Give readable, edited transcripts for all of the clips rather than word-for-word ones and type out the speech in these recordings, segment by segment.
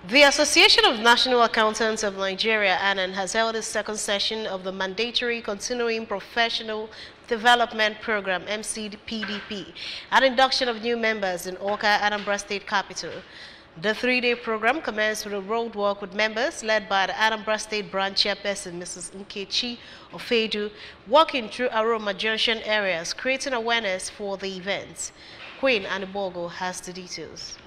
The Association of National Accountants of Nigeria, ANAN, has held its second session of the Mandatory Continuing Professional Development Program, MCPD, an induction of new members in Awka, Anambra State Capital. The three-day program commenced with a road walk with members led by the Anambra State Branch Chairperson, Mrs. Nkechi Ofedu, walking through Aroma Junction areas, creating awareness for the event. Queen Anibogo has the details.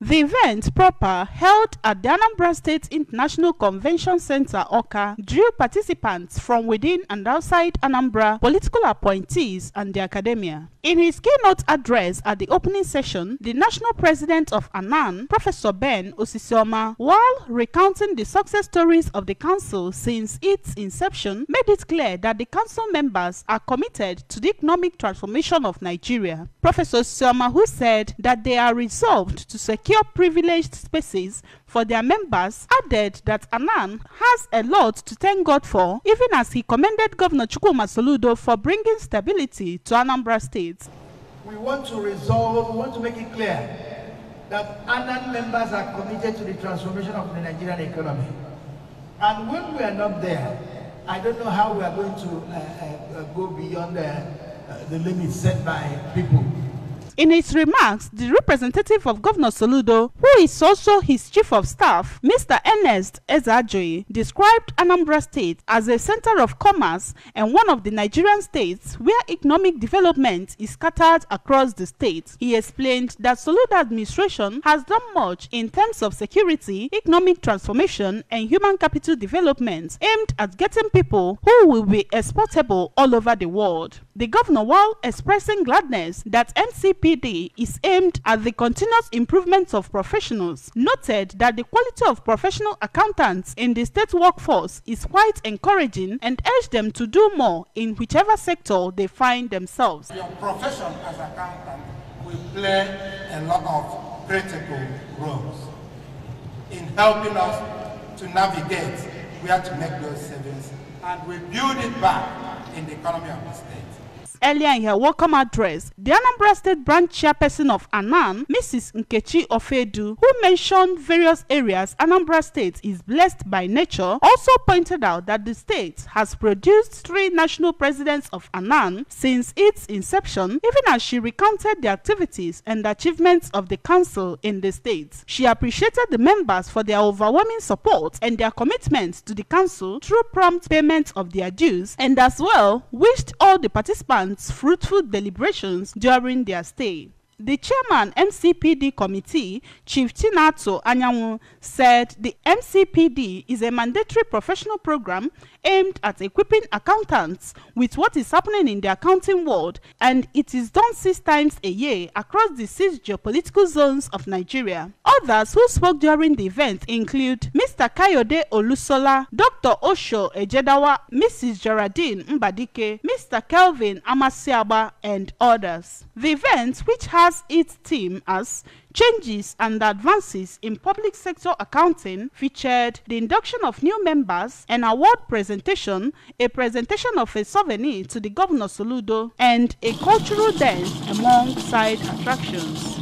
The event proper, held at the Anambra State International Convention Center, Awka, drew participants from within and outside Anambra, political appointees and the academia. In his keynote address at the opening session, the national president of ANAN, Professor Ben Osisioma, while recounting the success stories of the council since its inception, made it clear that the council members are committed to the economic transformation of Nigeria. Professor Osisioma, who said that they are resolved to secure privileged spaces for their members, added that ANAN has a lot to thank God for, even as he commended Governor Chukwuma Soludo for bringing stability to Anambra State. We want to make it clear that ANAN members are committed to the transformation of the Nigerian economy. And when we are not there, I don't know how we are going to go beyond the limits set by people. In his remarks, the representative of Governor Soludo, who is also his chief of staff, Mr. Ernest Ezajoyi, described Anambra State as a center of commerce and one of the Nigerian states where economic development is scattered across the state. He explained that Soludo administration has done much in terms of security, economic transformation, and human capital development aimed at getting people who will be exportable all over the world. The governor, while expressing gladness that MCPD is aimed at the continuous improvement of professionals, noted that the quality of professional accountants in the state workforce is quite encouraging and urged them to do more in whichever sector they find themselves. Your profession as accountant will play a lot of critical roles in helping us to navigate where to make those savings, and we build it back in the economy of the state. Earlier in her welcome address, the Anambra State Branch Chairperson of ANAN, Mrs. Nkechi Ofedu, who mentioned various areas Anambra State is blessed by nature, also pointed out that the state has produced 3 national presidents of ANAN since its inception, even as she recounted the activities and achievements of the council in the state. She appreciated the members for their overwhelming support and their commitment to the council through prompt payment of their dues, and as well wished all the participants fruitful deliberations during their stay. The chairman MCPD committee, Chief Chinato Anyanwu, said the MCPD is a mandatory professional program aimed at equipping accountants with what is happening in the accounting world, and it is done 6 times a year across the 6 geopolitical zones of Nigeria. Others who spoke during the event include Mr. Kayode Olusola, Dr. Osho Ejedawa, Mrs. Geraldine Mbadike, Mr. Kelvin Amasiaba, and others. The event, which has its theme as Changes and Advances in Public Sector Accounting, featured the induction of new members, an award presentation, a presentation of a souvenir to the Governor Soludo, and a cultural dance among side attractions.